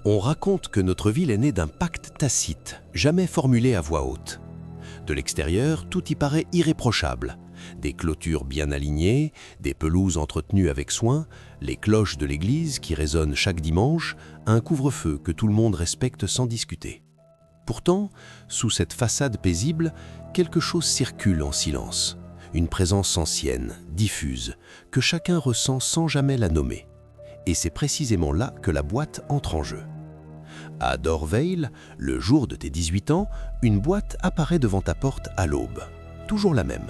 On raconte que notre ville est née d'un pacte tacite, jamais formulé à voix haute. De l'extérieur, tout y paraît irréprochable. Des clôtures bien alignées, des pelouses entretenues avec soin, les cloches de l'église qui résonnent chaque dimanche, un couvre-feu que tout le monde respecte sans discuter. Pourtant, sous cette façade paisible, quelque chose circule en silence. Une présence ancienne, diffuse, que chacun ressent sans jamais la nommer. Et c'est précisément là que la boîte entre en jeu. À Dorvale, le jour de tes 18 ans, une boîte apparaît devant ta porte à l'aube. Toujours la même.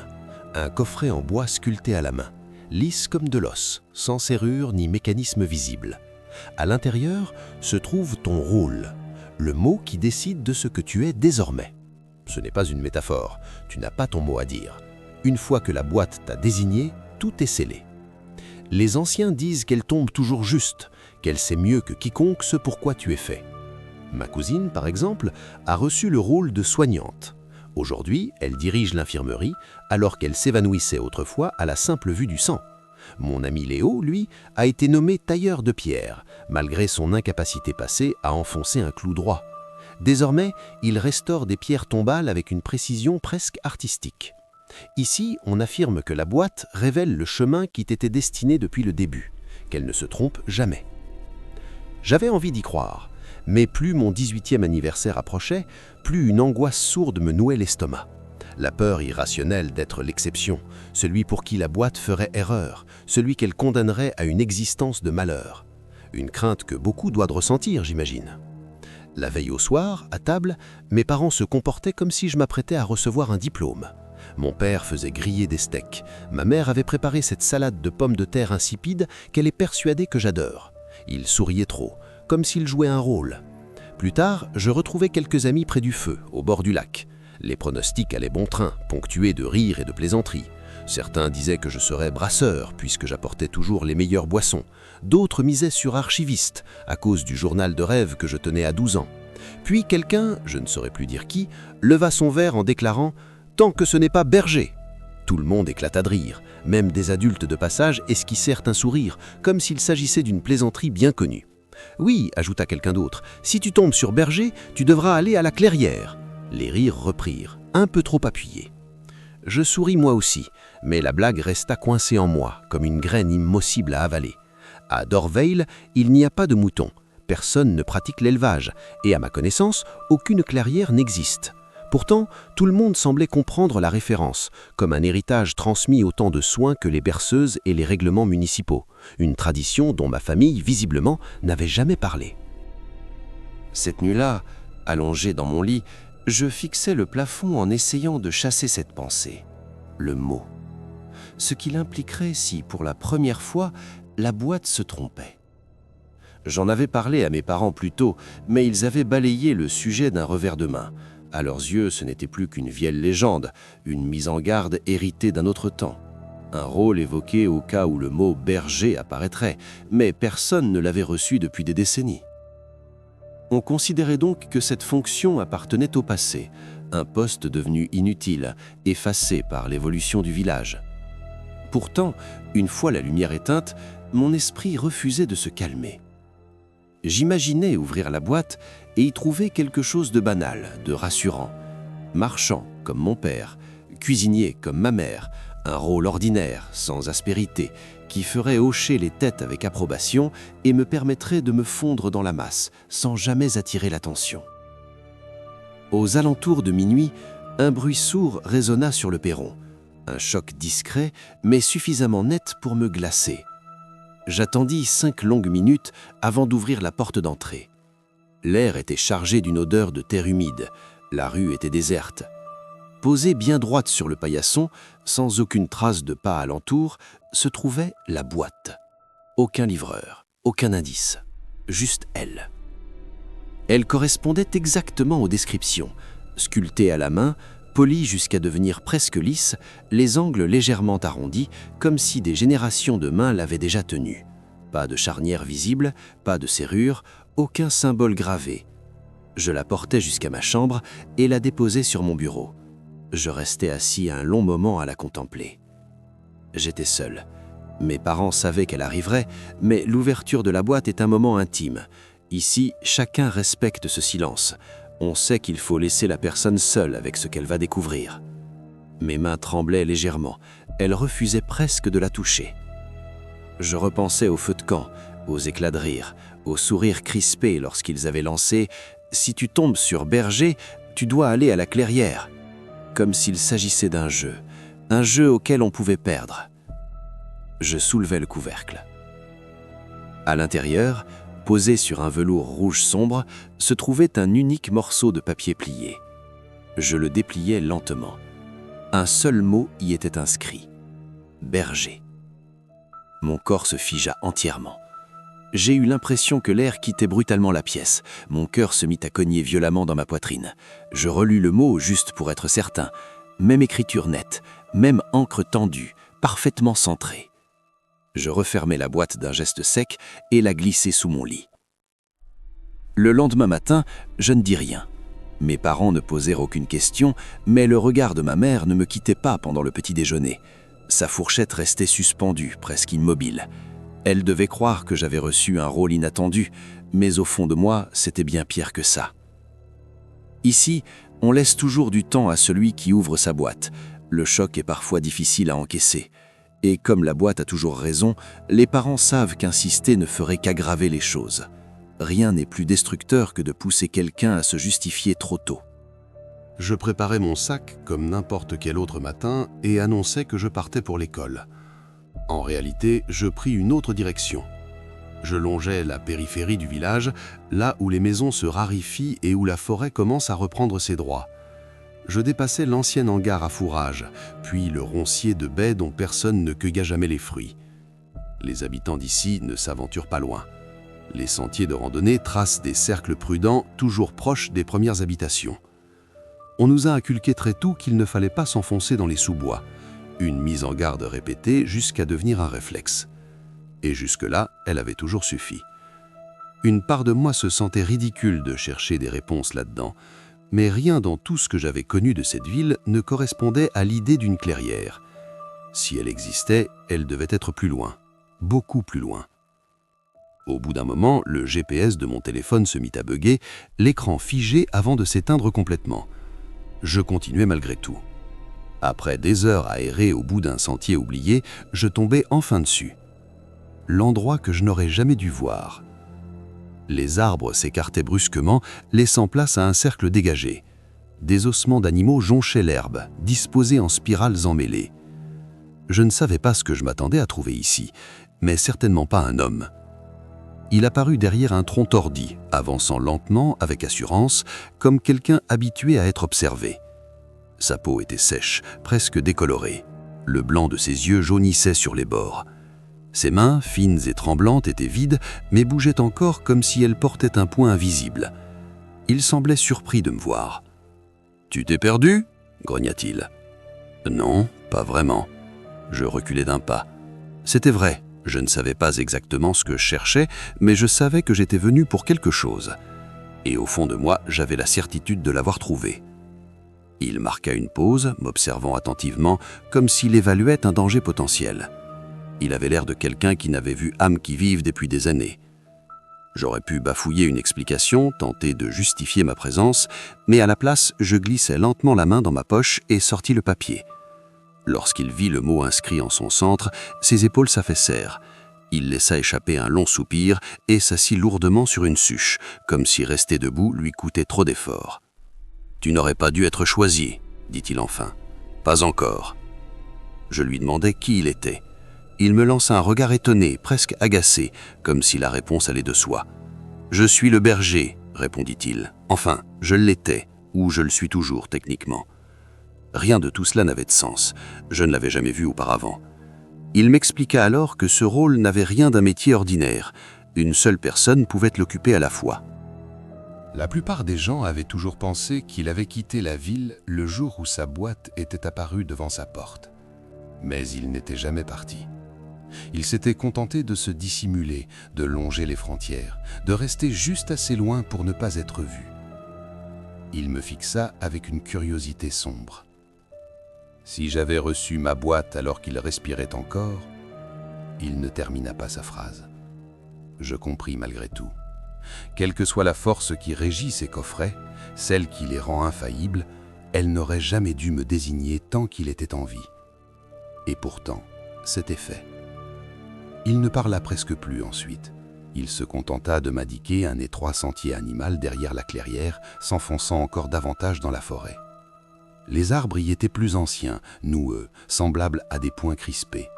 Un coffret en bois sculpté à la main, lisse comme de l'os, sans serrure ni mécanisme visible. À l'intérieur se trouve ton rôle, le mot qui décide de ce que tu es désormais. Ce n'est pas une métaphore, tu n'as pas ton mot à dire. Une fois que la boîte t'a désigné, tout est scellé. Les anciens disent qu'elle tombe toujours juste, qu'elle sait mieux que quiconque ce pourquoi tu es fait. Ma cousine, par exemple, a reçu le rôle de soignante. Aujourd'hui, elle dirige l'infirmerie, alors qu'elle s'évanouissait autrefois à la simple vue du sang. Mon ami Léo, lui, a été nommé tailleur de pierre, malgré son incapacité passée à enfoncer un clou droit. Désormais, il restaure des pierres tombales avec une précision presque artistique. Ici, on affirme que la boîte révèle le chemin qui t'était destiné depuis le début, qu'elle ne se trompe jamais. J'avais envie d'y croire, mais plus mon 18e anniversaire approchait, plus une angoisse sourde me nouait l'estomac. La peur irrationnelle d'être l'exception, celui pour qui la boîte ferait erreur, celui qu'elle condamnerait à une existence de malheur. Une crainte que beaucoup doivent ressentir, j'imagine. La veille au soir, à table, mes parents se comportaient comme si je m'apprêtais à recevoir un diplôme. Mon père faisait griller des steaks. Ma mère avait préparé cette salade de pommes de terre insipide qu'elle est persuadée que j'adore. Il souriait trop, comme s'il jouait un rôle. Plus tard, je retrouvais quelques amis près du feu, au bord du lac. Les pronostics allaient bon train, ponctués de rires et de plaisanteries. Certains disaient que je serais brasseur, puisque j'apportais toujours les meilleures boissons. D'autres misaient sur archiviste, à cause du journal de rêve que je tenais à 12 ans. Puis quelqu'un, je ne saurais plus dire qui, leva son verre en déclarant « Tant que ce n'est pas Berger !» Tout le monde éclata de rire, même des adultes de passage esquissèrent un sourire, comme s'il s'agissait d'une plaisanterie bien connue. « Oui, ajouta quelqu'un d'autre, si tu tombes sur Berger, tu devras aller à la clairière. » Les rires reprirent, un peu trop appuyés. Je souris moi aussi, mais la blague resta coincée en moi, comme une graine impossible à avaler. À Dorvale, il n'y a pas de moutons, personne ne pratique l'élevage, et à ma connaissance, aucune clairière n'existe. Pourtant, tout le monde semblait comprendre la référence, comme un héritage transmis autant de soins que les berceuses et les règlements municipaux, une tradition dont ma famille, visiblement, n'avait jamais parlé. Cette nuit-là, allongé dans mon lit, je fixais le plafond en essayant de chasser cette pensée, le mot. Ce qu'il impliquerait si, pour la première fois, la boîte se trompait. J'en avais parlé à mes parents plus tôt, mais ils avaient balayé le sujet d'un revers de main. À leurs yeux, ce n'était plus qu'une vieille légende, une mise en garde héritée d'un autre temps. Un rôle évoqué au cas où le mot « berger » apparaîtrait, mais personne ne l'avait reçu depuis des décennies. On considérait donc que cette fonction appartenait au passé, un poste devenu inutile, effacé par l'évolution du village. Pourtant, une fois la lumière éteinte, mon esprit refusait de se calmer. J'imaginais ouvrir la boîte et y trouver quelque chose de banal, de rassurant. Marchand, comme mon père, cuisinier, comme ma mère, un rôle ordinaire, sans aspérité, qui ferait hocher les têtes avec approbation et me permettrait de me fondre dans la masse, sans jamais attirer l'attention. Aux alentours de minuit, un bruit sourd résonna sur le perron. Un choc discret, mais suffisamment net pour me glacer. J'attendis 5 longues minutes avant d'ouvrir la porte d'entrée. L'air était chargé d'une odeur de terre humide. La rue était déserte. Posée bien droite sur le paillasson, sans aucune trace de pas alentour, se trouvait la boîte. Aucun livreur, aucun indice, juste elle. Elle correspondait exactement aux descriptions. Sculptée à la main, polie jusqu'à devenir presque lisse, les angles légèrement arrondis, comme si des générations de mains l'avaient déjà tenue. Pas de charnière visible, pas de serrure, aucun symbole gravé. Je la portai jusqu'à ma chambre et la déposai sur mon bureau. Je restai assis un long moment à la contempler. J'étais seul. Mes parents savaient qu'elle arriverait, mais l'ouverture de la boîte est un moment intime. Ici, chacun respecte ce silence. On sait qu'il faut laisser la personne seule avec ce qu'elle va découvrir. Mes mains tremblaient légèrement. Elles refusaient presque de la toucher. Je repensais aux feux de camp, aux éclats de rire, aux sourires crispés lorsqu'ils avaient lancé « Si tu tombes sur Berger, tu dois aller à la clairière », comme s'il s'agissait d'un jeu auquel on pouvait perdre. Je soulevai le couvercle. À l'intérieur, posé sur un velours rouge sombre, se trouvait un unique morceau de papier plié. Je le dépliai lentement. Un seul mot y était inscrit. Berger. Mon corps se figea entièrement. J'ai eu l'impression que l'air quittait brutalement la pièce. Mon cœur se mit à cogner violemment dans ma poitrine. Je relus le mot juste pour être certain. Même écriture nette, même encre tendue, parfaitement centrée. Je refermai la boîte d'un geste sec et la glissai sous mon lit. Le lendemain matin, je ne dis rien. Mes parents ne posèrent aucune question, mais le regard de ma mère ne me quittait pas pendant le petit déjeuner. Sa fourchette restait suspendue, presque immobile. Elle devait croire que j'avais reçu un rôle inattendu, mais au fond de moi, c'était bien pire que ça. Ici, on laisse toujours du temps à celui qui ouvre sa boîte. Le choc est parfois difficile à encaisser. Et comme la boîte a toujours raison, les parents savent qu'insister ne ferait qu'aggraver les choses. Rien n'est plus destructeur que de pousser quelqu'un à se justifier trop tôt. Je préparais mon sac comme n'importe quel autre matin et annonçais que je partais pour l'école. En réalité, je pris une autre direction. Je longeais la périphérie du village, là où les maisons se raréfient et où la forêt commence à reprendre ses droits. Je dépassais l'ancien hangar à fourrage, puis le roncier de baies dont personne ne cueilla jamais les fruits. Les habitants d'ici ne s'aventurent pas loin. Les sentiers de randonnée tracent des cercles prudents, toujours proches des premières habitations. On nous a inculqué très tôt qu'il ne fallait pas s'enfoncer dans les sous-bois, une mise en garde répétée jusqu'à devenir un réflexe. Et jusque-là, elle avait toujours suffi. Une part de moi se sentait ridicule de chercher des réponses là-dedans, mais rien dans tout ce que j'avais connu de cette ville ne correspondait à l'idée d'une clairière. Si elle existait, elle devait être plus loin, beaucoup plus loin. Au bout d'un moment, le GPS de mon téléphone se mit à bugger, l'écran figé avant de s'éteindre complètement. Je continuais malgré tout. Après des heures à errer au bout d'un sentier oublié, je tombais enfin dessus. L'endroit que je n'aurais jamais dû voir. Les arbres s'écartaient brusquement, laissant place à un cercle dégagé. Des ossements d'animaux jonchaient l'herbe, disposés en spirales emmêlées. Je ne savais pas ce que je m'attendais à trouver ici, mais certainement pas un homme. Il apparut derrière un tronc tordi, avançant lentement, avec assurance, comme quelqu'un habitué à être observé. Sa peau était sèche, presque décolorée. Le blanc de ses yeux jaunissait sur les bords. Ses mains, fines et tremblantes, étaient vides, mais bougeaient encore comme si elles portaient un poing invisible. Il semblait surpris de me voir. « Tu t'es perdu ?» grogna-t-il. « Non, pas vraiment. » Je reculai d'un pas. C'était vrai, je ne savais pas exactement ce que je cherchais, mais je savais que j'étais venu pour quelque chose. Et au fond de moi, j'avais la certitude de l'avoir trouvé. Il marqua une pause, m'observant attentivement, comme s'il évaluait un danger potentiel. Il avait l'air de quelqu'un qui n'avait vu âme qui vive depuis des années. J'aurais pu bafouiller une explication, tenter de justifier ma présence, mais à la place, je glissai lentement la main dans ma poche et sortis le papier. Lorsqu'il vit le mot inscrit en son centre, ses épaules s'affaissèrent. Il laissa échapper un long soupir et s'assit lourdement sur une suche, comme si rester debout lui coûtait trop d'efforts. « Tu n'aurais pas dû être choisi, » dit-il enfin. « Pas encore. » Je lui demandai qui il était. Il me lança un regard étonné, presque agacé, comme si la réponse allait de soi. « Je suis le berger, » répondit-il. « Enfin, je l'étais, ou je le suis toujours, techniquement. » Rien de tout cela n'avait de sens. Je ne l'avais jamais vu auparavant. Il m'expliqua alors que ce rôle n'avait rien d'un métier ordinaire. Une seule personne pouvait l'occuper à la fois. La plupart des gens avaient toujours pensé qu'il avait quitté la ville le jour où sa boîte était apparue devant sa porte. Mais il n'était jamais parti. Il s'était contenté de se dissimuler, de longer les frontières, de rester juste assez loin pour ne pas être vu. Il me fixa avec une curiosité sombre. Si j'avais reçu ma boîte alors qu'il respirait encore, il ne termina pas sa phrase. Je compris malgré tout. Quelle que soit la force qui régit ces coffrets, celle qui les rend infaillibles, elle n'aurait jamais dû me désigner tant qu'il était en vie. Et pourtant, c'était fait. Il ne parla presque plus ensuite. Il se contenta de m'indiquer un étroit sentier animal derrière la clairière, s'enfonçant encore davantage dans la forêt. Les arbres y étaient plus anciens, noueux, semblables à des poings crispés.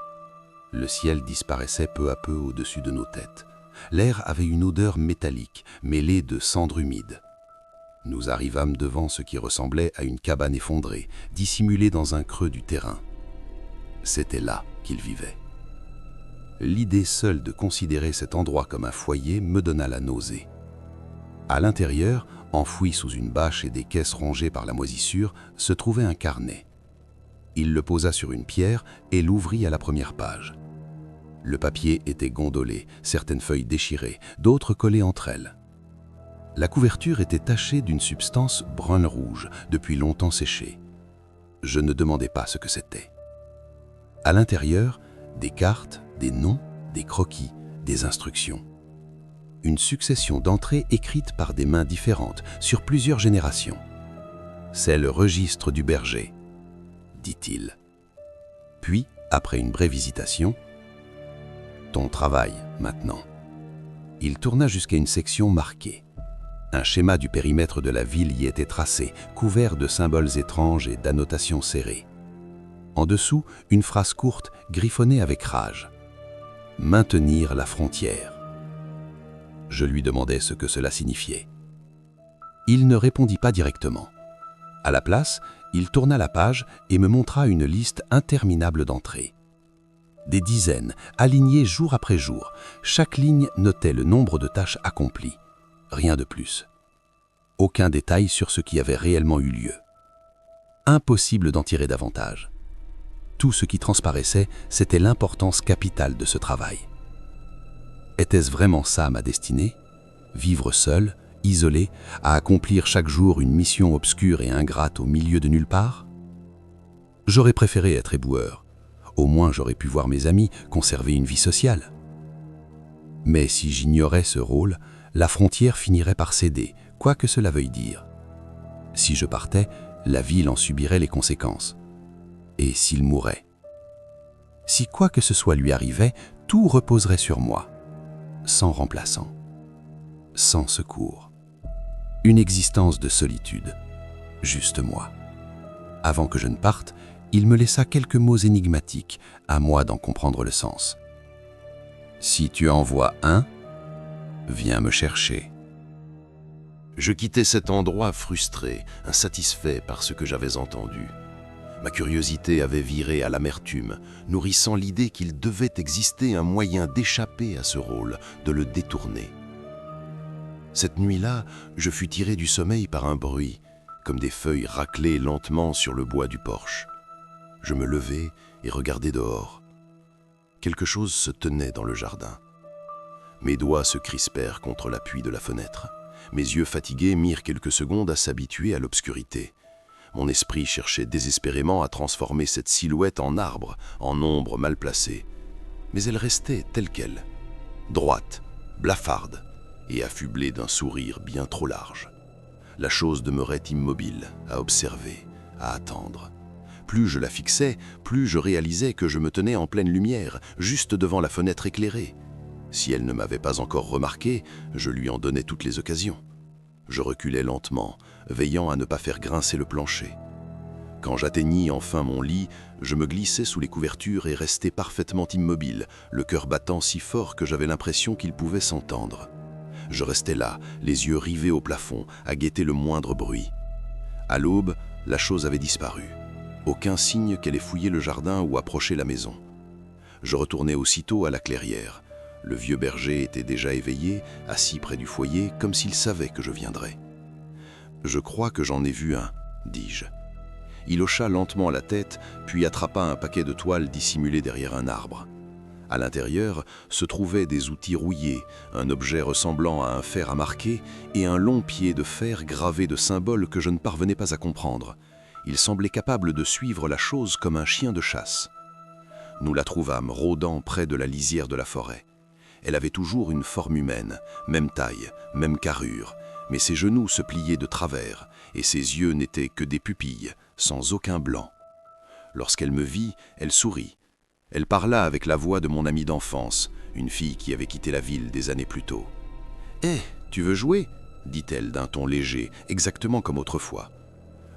Le ciel disparaissait peu à peu au-dessus de nos têtes. L'air avait une odeur métallique, mêlée de cendres humides. Nous arrivâmes devant ce qui ressemblait à une cabane effondrée, dissimulée dans un creux du terrain. C'était là qu'il vivait. L'idée seule de considérer cet endroit comme un foyer me donna la nausée. À l'intérieur, enfoui sous une bâche et des caisses rongées par la moisissure, se trouvait un carnet. Il le posa sur une pierre et l'ouvrit à la première page. Le papier était gondolé, certaines feuilles déchirées, d'autres collées entre elles. La couverture était tachée d'une substance brun-rouge, depuis longtemps séchée. Je ne demandai pas ce que c'était. À l'intérieur, des cartes, des noms, des croquis, des instructions. Une succession d'entrées écrites par des mains différentes sur plusieurs générations. « C'est le registre du berger », dit-il. Puis, après une brève hésitation, « Ton travail, maintenant. » Il tourna jusqu'à une section marquée. Un schéma du périmètre de la ville y était tracé, couvert de symboles étranges et d'annotations serrées. En dessous, une phrase courte, griffonnée avec rage. « Maintenir la frontière ». Je lui demandai ce que cela signifiait. Il ne répondit pas directement. À la place, il tourna la page et me montra une liste interminable d'entrées. Des dizaines, alignées jour après jour, chaque ligne notait le nombre de tâches accomplies. Rien de plus. Aucun détail sur ce qui avait réellement eu lieu. Impossible d'en tirer davantage. Tout ce qui transparaissait, c'était l'importance capitale de ce travail. Était-ce vraiment ça ma destinée ? Vivre seul, isolé, à accomplir chaque jour une mission obscure et ingrate au milieu de nulle part ? J'aurais préféré être éboueur. Au moins j'aurais pu voir mes amis, conserver une vie sociale. Mais si j'ignorais ce rôle, la frontière finirait par céder, quoi que cela veuille dire. Si je partais, la ville en subirait les conséquences. Et s'il mourait ? Si quoi que ce soit lui arrivait, tout reposerait sur moi. Sans remplaçant. Sans secours. Une existence de solitude. Juste moi. Avant que je ne parte, il me laissa quelques mots énigmatiques, à moi d'en comprendre le sens. « Si tu en vois un, viens me chercher. » Je quittais cet endroit frustré, insatisfait par ce que j'avais entendu. Ma curiosité avait viré à l'amertume, nourrissant l'idée qu'il devait exister un moyen d'échapper à ce rôle, de le détourner. Cette nuit-là, je fus tiré du sommeil par un bruit, comme des feuilles raclées lentement sur le bois du porche. Je me levai et regardai dehors. Quelque chose se tenait dans le jardin. Mes doigts se crispèrent contre l'appui de la fenêtre. Mes yeux fatigués mirent quelques secondes à s'habituer à l'obscurité. Mon esprit cherchait désespérément à transformer cette silhouette en arbre, en ombre mal placée. Mais elle restait telle qu'elle, droite, blafarde et affublée d'un sourire bien trop large. La chose demeurait immobile, à observer, à attendre. Plus je la fixais, plus je réalisais que je me tenais en pleine lumière, juste devant la fenêtre éclairée. Si elle ne m'avait pas encore remarqué, je lui en donnais toutes les occasions. Je reculais lentement, veillant à ne pas faire grincer le plancher. Quand j'atteignis enfin mon lit, je me glissai sous les couvertures et restai parfaitement immobile, le cœur battant si fort que j'avais l'impression qu'il pouvait s'entendre. Je restai là, les yeux rivés au plafond, à guetter le moindre bruit. À l'aube, la chose avait disparu. Aucun signe qu'elle ait fouillé le jardin ou approché la maison. Je retournai aussitôt à la clairière. Le vieux berger était déjà éveillé, assis près du foyer, comme s'il savait que je viendrais. « Je crois que j'en ai vu un, » dis-je. Il hocha lentement la tête, puis attrapa un paquet de toiles dissimulé derrière un arbre. À l'intérieur se trouvaient des outils rouillés, un objet ressemblant à un fer à marquer et un long pied de fer gravé de symboles que je ne parvenais pas à comprendre. Il semblait capable de suivre la chose comme un chien de chasse. Nous la trouvâmes rôdant près de la lisière de la forêt. Elle avait toujours une forme humaine, même taille, même carrure, mais ses genoux se pliaient de travers, et ses yeux n'étaient que des pupilles, sans aucun blanc. Lorsqu'elle me vit, elle sourit. Elle parla avec la voix de mon amie d'enfance, une fille qui avait quitté la ville des années plus tôt. « Hé, tu veux jouer ?» dit-elle d'un ton léger, exactement comme autrefois.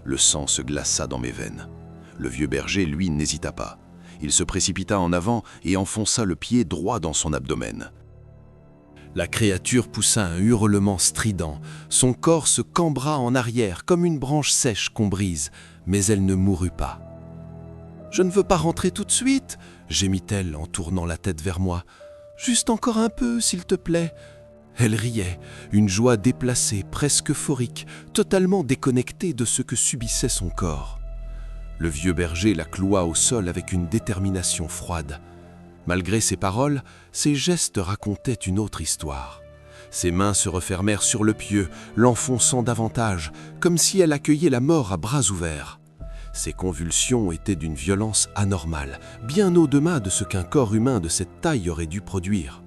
Le sang se glaça dans mes veines. Le vieux berger, lui, n'hésita pas. Il se précipita en avant et enfonça le pied droit dans son abdomen. La créature poussa un hurlement strident. Son corps se cambra en arrière comme une branche sèche qu'on brise, mais elle ne mourut pas. « Je ne veux pas rentrer tout de suite !» gémit-elle en tournant la tête vers moi. « Juste encore un peu, s'il te plaît !» Elle riait, une joie déplacée, presque euphorique, totalement déconnectée de ce que subissait son corps. Le vieux berger la cloua au sol avec une détermination froide. Malgré ses paroles, ses gestes racontaient une autre histoire. Ses mains se refermèrent sur le pieu, l'enfonçant davantage, comme si elle accueillait la mort à bras ouverts. Ses convulsions étaient d'une violence anormale, bien au-delà de ce qu'un corps humain de cette taille aurait dû produire.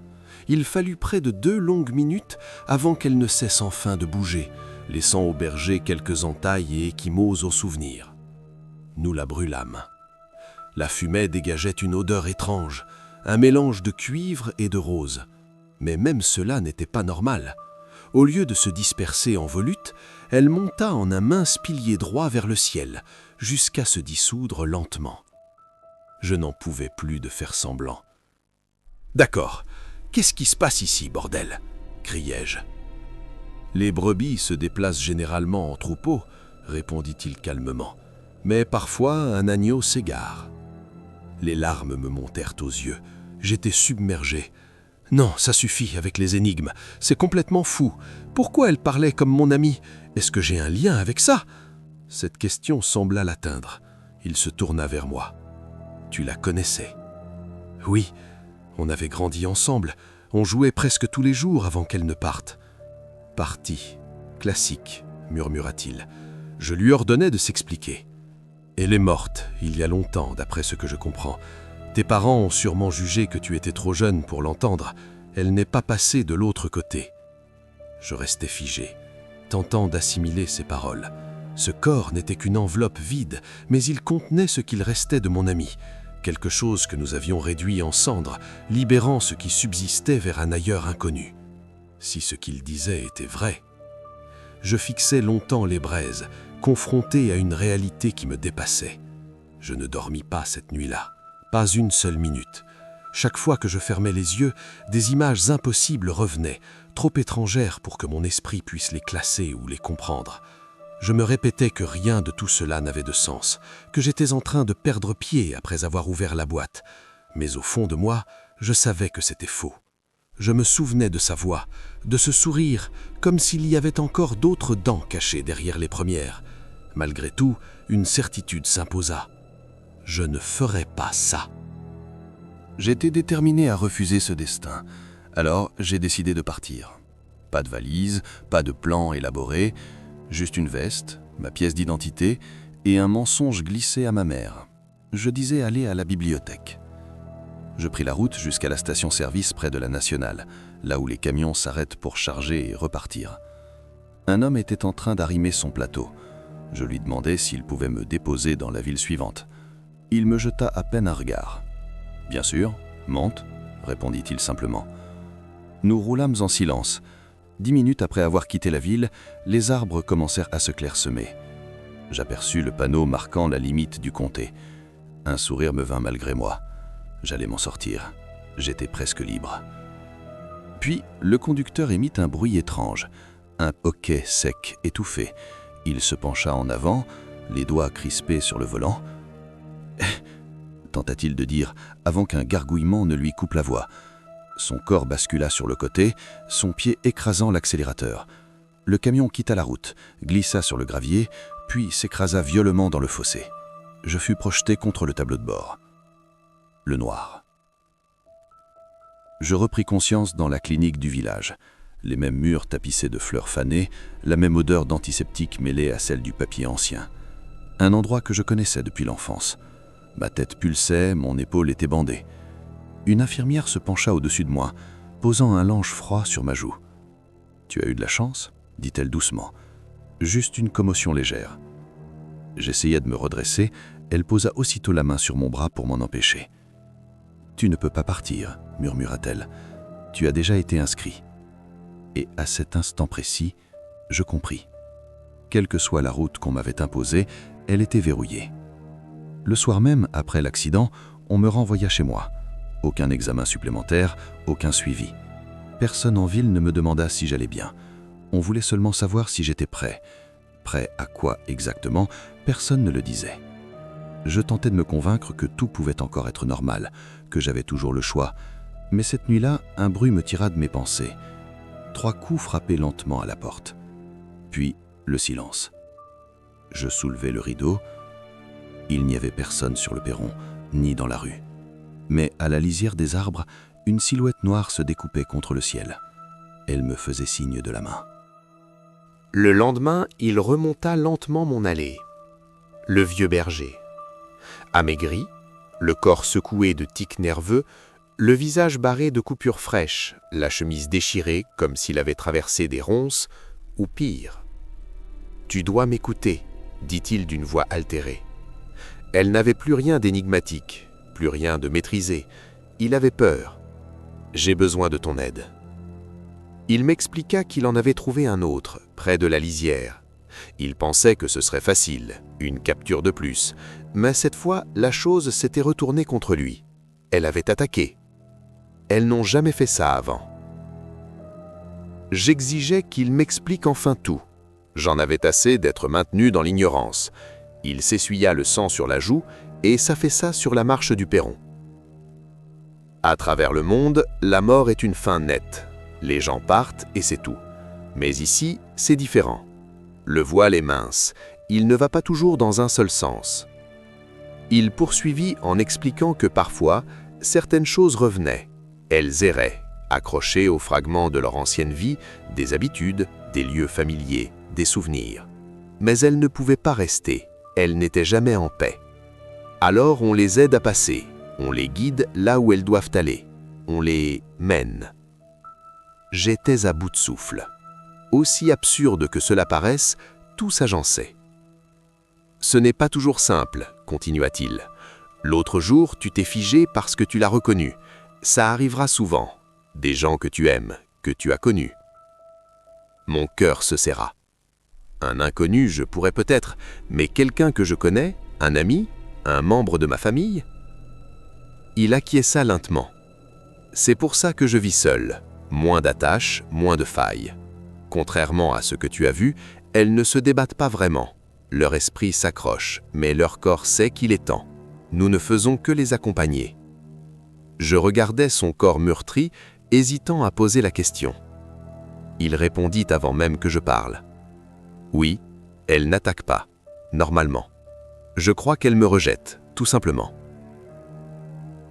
Il fallut près de 2 longues minutes avant qu'elle ne cesse enfin de bouger, laissant au berger quelques entailles et ecchymoses au souvenir. Nous la brûlâmes. La fumée dégageait une odeur étrange, un mélange de cuivre et de rose. Mais même cela n'était pas normal. Au lieu de se disperser en volutes, elle monta en un mince pilier droit vers le ciel, jusqu'à se dissoudre lentement. Je n'en pouvais plus de faire semblant. « D'accord, qu'est-ce qui se passe ici, bordel ?» criai-je. « Les brebis se déplacent généralement en troupeau, » répondit-il calmement. « Mais parfois un agneau s'égare. » Les larmes me montèrent aux yeux. J'étais submergé. « Non, ça suffit avec les énigmes. C'est complètement fou. Pourquoi elle parlait comme mon amie? Est-ce que j'ai un lien avec ça ?» Cette question sembla l'atteindre. Il se tourna vers moi. « Tu la connaissais ?»« Oui, on avait grandi ensemble. On jouait presque tous les jours avant qu'elle ne parte. »« Partie. Classique, murmura-t-il. Je lui ordonnai de s'expliquer. « Elle est morte, il y a longtemps, d'après ce que je comprends. Tes parents ont sûrement jugé que tu étais trop jeune pour l'entendre. Elle n'est pas passée de l'autre côté. » Je restais figé, tentant d'assimiler ces paroles. Ce corps n'était qu'une enveloppe vide, mais il contenait ce qu'il restait de mon ami, quelque chose que nous avions réduit en cendres, libérant ce qui subsistait vers un ailleurs inconnu. Si ce qu'il disait était vrai. Je fixais longtemps les braises, confronté à une réalité qui me dépassait. Je ne dormis pas cette nuit-là, pas une seule minute. Chaque fois que je fermais les yeux, des images impossibles revenaient, trop étrangères pour que mon esprit puisse les classer ou les comprendre. Je me répétais que rien de tout cela n'avait de sens, que j'étais en train de perdre pied après avoir ouvert la boîte. Mais au fond de moi, je savais que c'était faux. Je me souvenais de sa voix, de ce sourire, comme s'il y avait encore d'autres dents cachées derrière les premières. Malgré tout, une certitude s'imposa. Je ne ferais pas ça. J'étais déterminé à refuser ce destin, alors j'ai décidé de partir. Pas de valise, pas de plan élaboré, juste une veste, ma pièce d'identité et un mensonge glissé à ma mère. Je disais aller à la bibliothèque. Je pris la route jusqu'à la station-service près de la Nationale, là où les camions s'arrêtent pour charger et repartir. Un homme était en train d'arrimer son plateau. Je lui demandai s'il pouvait me déposer dans la ville suivante. Il me jeta à peine un regard. « Bien sûr, monte », répondit-il simplement. Nous roulâmes en silence. 10 minutes après avoir quitté la ville, les arbres commencèrent à se clairsemer. J'aperçus le panneau marquant la limite du comté. Un sourire me vint malgré moi. J'allais m'en sortir. J'étais presque libre. Puis, le conducteur émit un bruit étrange, un hoquet sec, étouffé. Il se pencha en avant, les doigts crispés sur le volant. Tenta-t-il de dire, avant qu'un gargouillement ne lui coupe la voix. Son corps bascula sur le côté, son pied écrasant l'accélérateur. Le camion quitta la route, glissa sur le gravier, puis s'écrasa violemment dans le fossé. Je fus projeté contre le tableau de bord. Le noir. Je repris conscience dans la clinique du village. Les mêmes murs tapissés de fleurs fanées, la même odeur d'antiseptique mêlée à celle du papier ancien. Un endroit que je connaissais depuis l'enfance. Ma tête pulsait, mon épaule était bandée. Une infirmière se pencha au-dessus de moi, posant un lange froid sur ma joue. « Tu as eu de la chance ?» dit-elle doucement. « Juste une commotion légère. » J'essayais de me redresser, elle posa aussitôt la main sur mon bras pour m'en empêcher. « Tu ne peux pas partir, » murmura-t-elle. « Tu as déjà été inscrit. » Et à cet instant précis, je compris. Quelle que soit la route qu'on m'avait imposée, elle était verrouillée. Le soir même, après l'accident, on me renvoya chez moi. Aucun examen supplémentaire, aucun suivi. Personne en ville ne me demanda si j'allais bien. On voulait seulement savoir si j'étais prêt. Prêt à quoi exactement, personne ne le disait. Je tentais de me convaincre que tout pouvait encore être normal, que j'avais toujours le choix. Mais cette nuit-là, un bruit me tira de mes pensées. 3 coups frappaient lentement à la porte. Puis, le silence. Je soulevai le rideau. Il n'y avait personne sur le perron, ni dans la rue. Mais à la lisière des arbres, une silhouette noire se découpait contre le ciel. Elle me faisait signe de la main. Le lendemain, il remonta lentement mon allée. Le vieux berger. Amaigri, le corps secoué de tics nerveux, le visage barré de coupures fraîches, la chemise déchirée comme s'il avait traversé des ronces, ou pire. « Tu dois m'écouter », dit-il d'une voix altérée. Elle n'avait plus rien d'énigmatique, plus rien de maîtrisé. Il avait peur. « J'ai besoin de ton aide. » Il m'expliqua qu'il en avait trouvé un autre, près de la lisière. Il pensait que ce serait facile, une capture de plus, mais cette fois, la chose s'était retournée contre lui. Elle avait attaqué. Elles n'ont jamais fait ça avant. J'exigeais qu'il m'explique enfin tout. J'en avais assez d'être maintenu dans l'ignorance. Il s'essuya le sang sur la joue et s'affaissa sur la marche du perron. À travers le monde, la mort est une fin nette. Les gens partent et c'est tout. Mais ici, c'est différent. Le voile est mince. Il ne va pas toujours dans un seul sens. Il poursuivit en expliquant que parfois, certaines choses revenaient. Elles erraient, accrochées aux fragments de leur ancienne vie, des habitudes, des lieux familiers, des souvenirs. Mais elles ne pouvaient pas rester. Elles n'étaient jamais en paix. Alors on les aide à passer. On les guide là où elles doivent aller. On les mène. J'étais à bout de souffle. Aussi absurde que cela paraisse, tout s'agençait. « Ce n'est pas toujours simple, continua-t-il. L'autre jour, tu t'es figé parce que tu l'as reconnu. Ça arrivera souvent. Des gens que tu aimes, que tu as connus. » Mon cœur se serra. Un inconnu, je pourrais peut-être, mais quelqu'un que je connais, un ami, un membre de ma famille? Il acquiesça lentement. C'est pour ça que je vis seul. Moins d'attaches, moins de failles. Contrairement à ce que tu as vu, elles ne se débattent pas vraiment. Leur esprit s'accroche, mais leur corps sait qu'il est temps. Nous ne faisons que les accompagner. Je regardais son corps meurtri, hésitant à poser la question. Il répondit avant même que je parle. Oui, elle n'attaque pas, normalement. Je crois qu'elle me rejette, tout simplement.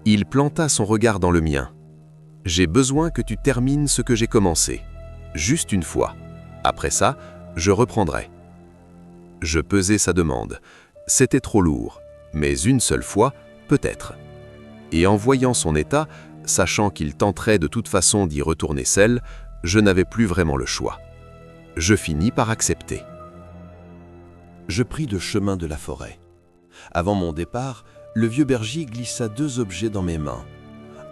Il planta son regard dans le mien. J'ai besoin que tu termines ce que j'ai commencé. Juste une fois. Après ça, je reprendrai. Je pesai sa demande. C'était trop lourd, mais une seule fois, peut-être. Et en voyant son état, sachant qu'il tenterait de toute façon d'y retourner seul, je n'avais plus vraiment le choix. Je finis par accepter. Je pris le chemin de la forêt. Avant mon départ, le vieux berger glissa 2 objets dans mes mains.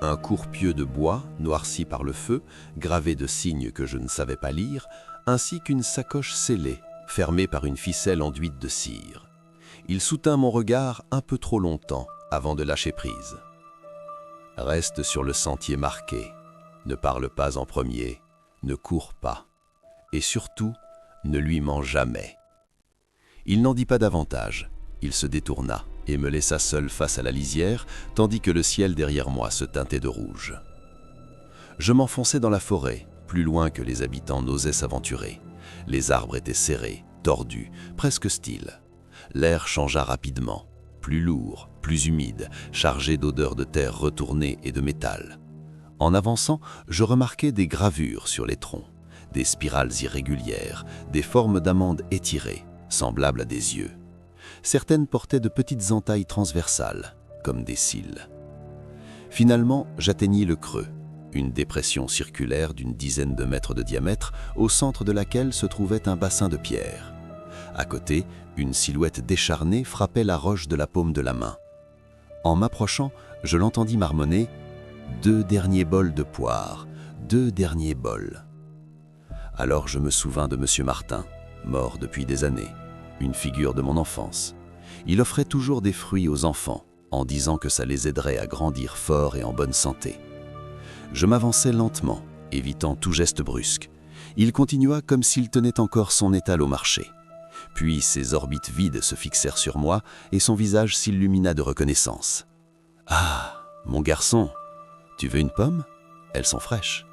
Un courpieu de bois, noirci par le feu, gravé de signes que je ne savais pas lire, ainsi qu'une sacoche scellée, fermée par une ficelle enduite de cire. Il soutint mon regard un peu trop longtemps avant de lâcher prise. Reste sur le sentier marqué, ne parle pas en premier, ne cours pas, et surtout, ne lui mens jamais. Il n'en dit pas davantage, il se détourna et me laissa seul face à la lisière, tandis que le ciel derrière moi se teintait de rouge. Je m'enfonçais dans la forêt, plus loin que les habitants n'osaient s'aventurer. Les arbres étaient serrés, tordus, presque hostiles. L'air changea rapidement, plus lourd, plus humide, chargé d'odeurs de terre retournée et de métal. En avançant, je remarquai des gravures sur les troncs, des spirales irrégulières, des formes d'amandes étirées, semblables à des yeux. Certaines portaient de petites entailles transversales, comme des cils. Finalement, j'atteignis le creux. une dépression circulaire d'une dizaine de mètres de diamètre, au centre de laquelle se trouvait un bassin de pierre. À côté, une silhouette décharnée frappait la roche de la paume de la main. En m'approchant, je l'entendis marmonner « 2 derniers bols de poire, 2 derniers bols ». Alors je me souvins de M. Martin, mort depuis des années, une figure de mon enfance. Il offrait toujours des fruits aux enfants, en disant que ça les aiderait à grandir forts et en bonne santé. Je m'avançai lentement, évitant tout geste brusque. Il continua comme s'il tenait encore son étal au marché. Puis ses orbites vides se fixèrent sur moi et son visage s'illumina de reconnaissance. « Ah, mon garçon, tu veux une pomme? Elles sont fraîches. »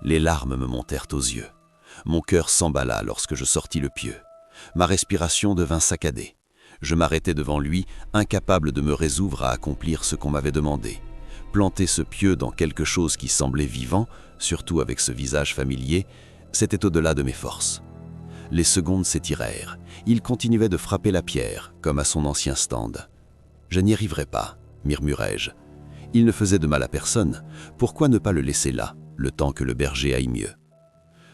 Les larmes me montèrent aux yeux. Mon cœur s'emballa lorsque je sortis le pieu. Ma respiration devint saccadée. Je m'arrêtai devant lui, incapable de me résoudre à accomplir ce qu'on m'avait demandé. Planter ce pieu dans quelque chose qui semblait vivant, surtout avec ce visage familier, c'était au-delà de mes forces. Les secondes s'étirèrent. Il continuait de frapper la pierre, comme à son ancien stand. « Je n'y arriverai pas », murmurai-je. Il ne faisait de mal à personne. Pourquoi ne pas le laisser là, le temps que le berger aille mieux?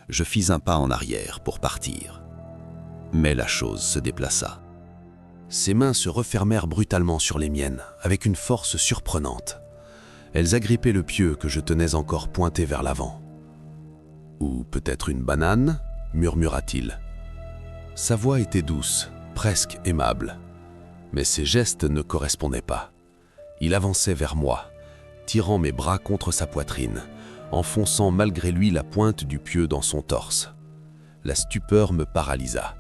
Je fis un pas en arrière pour partir. Mais la chose se déplaça. Ses mains se refermèrent brutalement sur les miennes, avec une force surprenante. Elles agrippaient le pieu que je tenais encore pointé vers l'avant. « Ou peut-être une banane ?» murmura-t-il. Sa voix était douce, presque aimable. Mais ses gestes ne correspondaient pas. Il avançait vers moi, tirant mes bras contre sa poitrine, enfonçant malgré lui la pointe du pieu dans son torse. La stupeur me paralysa,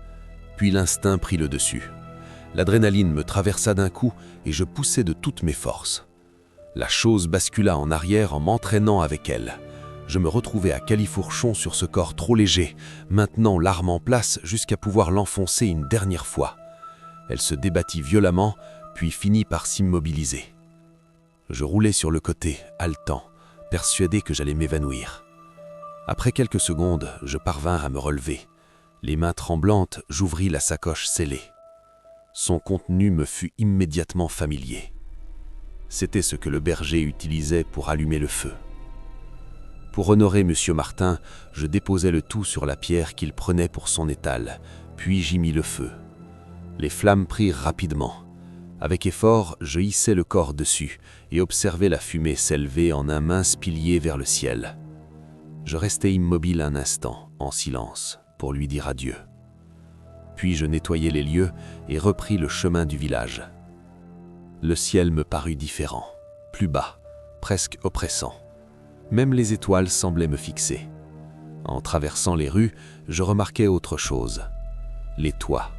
puis l'instinct prit le dessus. L'adrénaline me traversa d'un coup et je poussai de toutes mes forces. La chose bascula en arrière en m'entraînant avec elle. Je me retrouvai à califourchon sur ce corps trop léger, maintenant l'arme en place jusqu'à pouvoir l'enfoncer une dernière fois. Elle se débattit violemment, puis finit par s'immobiliser. Je roulai sur le côté, haletant, persuadé que j'allais m'évanouir. Après quelques secondes, je parvins à me relever. Les mains tremblantes, j'ouvris la sacoche scellée. Son contenu me fut immédiatement familier. C'était ce que le berger utilisait pour allumer le feu. Pour honorer M. Martin, je déposai le tout sur la pierre qu'il prenait pour son étal, puis j'y mis le feu. Les flammes prirent rapidement. Avec effort, je hissai le corps dessus et observai la fumée s'élever en un mince pilier vers le ciel. Je restai immobile un instant, en silence, pour lui dire adieu. Puis je nettoyai les lieux et repris le chemin du village. Le ciel me parut différent, plus bas, presque oppressant. Même les étoiles semblaient me fixer. En traversant les rues, je remarquai autre chose. Les toits,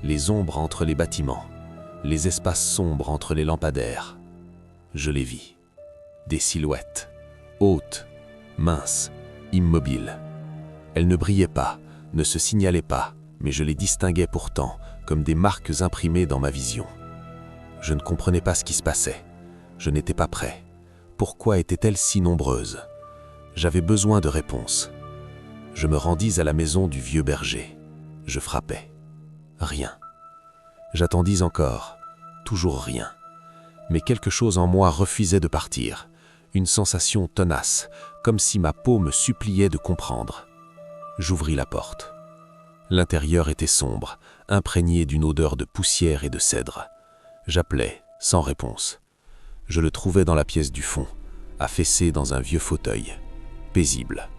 les ombres entre les bâtiments, les espaces sombres entre les lampadaires. Je les vis. Des silhouettes, hautes, minces, immobiles. Elles ne brillaient pas, ne se signalaient pas, mais je les distinguais pourtant comme des marques imprimées dans ma vision. Je ne comprenais pas ce qui se passait. Je n'étais pas prêt. Pourquoi étaient-elles si nombreuses? J'avais besoin de réponses. Je me rendis à la maison du vieux berger. Je frappai. Rien. J'attendis encore. Toujours rien. Mais quelque chose en moi refusait de partir. Une sensation tenace, comme si ma peau me suppliait de comprendre. J'ouvris la porte. L'intérieur était sombre, imprégné d'une odeur de poussière et de cèdre. J'appelais, sans réponse. Je le trouvais dans la pièce du fond, affaissé dans un vieux fauteuil, paisible,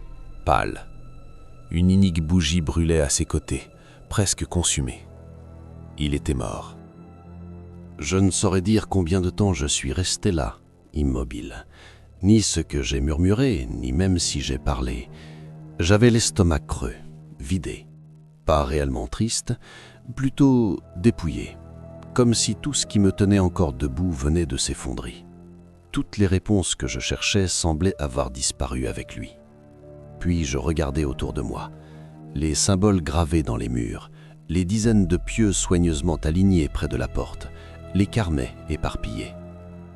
pâle. Une inique bougie brûlait à ses côtés, presque consumée. Il était mort. Je ne saurais dire combien de temps je suis resté là, immobile. Ni ce que j'ai murmuré, ni même si j'ai parlé. J'avais l'estomac creux, vidé. Pas réellement triste, plutôt dépouillé. Comme si tout ce qui me tenait encore debout venait de s'effondrer. Toutes les réponses que je cherchais semblaient avoir disparu avec lui. Puis je regardais autour de moi. Les symboles gravés dans les murs, les dizaines de pieux soigneusement alignés près de la porte, les carnets éparpillés.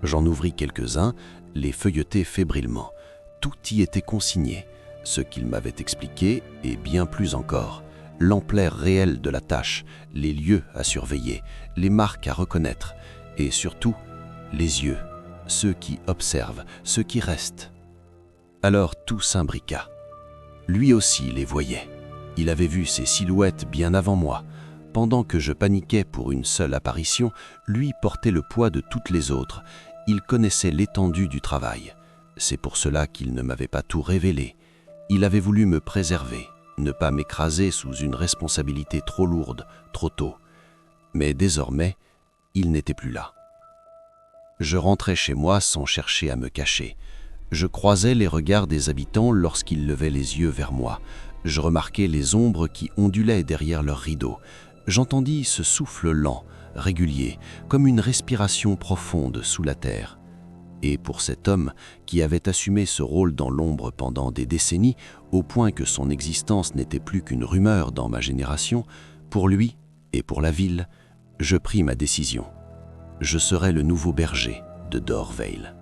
J'en ouvris quelques-uns, les feuilletai fébrilement. Tout y était consigné, ce qu'il m'avait expliqué et bien plus encore. L'ampleur réelle de la tâche, les lieux à surveiller, les marques à reconnaître et surtout les yeux, ceux qui observent, ceux qui restent. Alors tout s'imbriqua. Lui aussi les voyait. Il avait vu ces silhouettes bien avant moi. Pendant que je paniquais pour une seule apparition, lui portait le poids de toutes les autres. Il connaissait l'étendue du travail. C'est pour cela qu'il ne m'avait pas tout révélé. Il avait voulu me préserver, ne pas m'écraser sous une responsabilité trop lourde, trop tôt. Mais désormais, il n'était plus là. Je rentrais chez moi sans chercher à me cacher. Je croisais les regards des habitants lorsqu'ils levaient les yeux vers moi. Je remarquais les ombres qui ondulaient derrière leurs rideaux. J'entendis ce souffle lent, régulier, comme une respiration profonde sous la terre. Et pour cet homme qui avait assumé ce rôle dans l'ombre pendant des décennies, au point que son existence n'était plus qu'une rumeur dans ma génération, pour lui et pour la ville, je pris ma décision. Je serais le nouveau berger de Dorvale.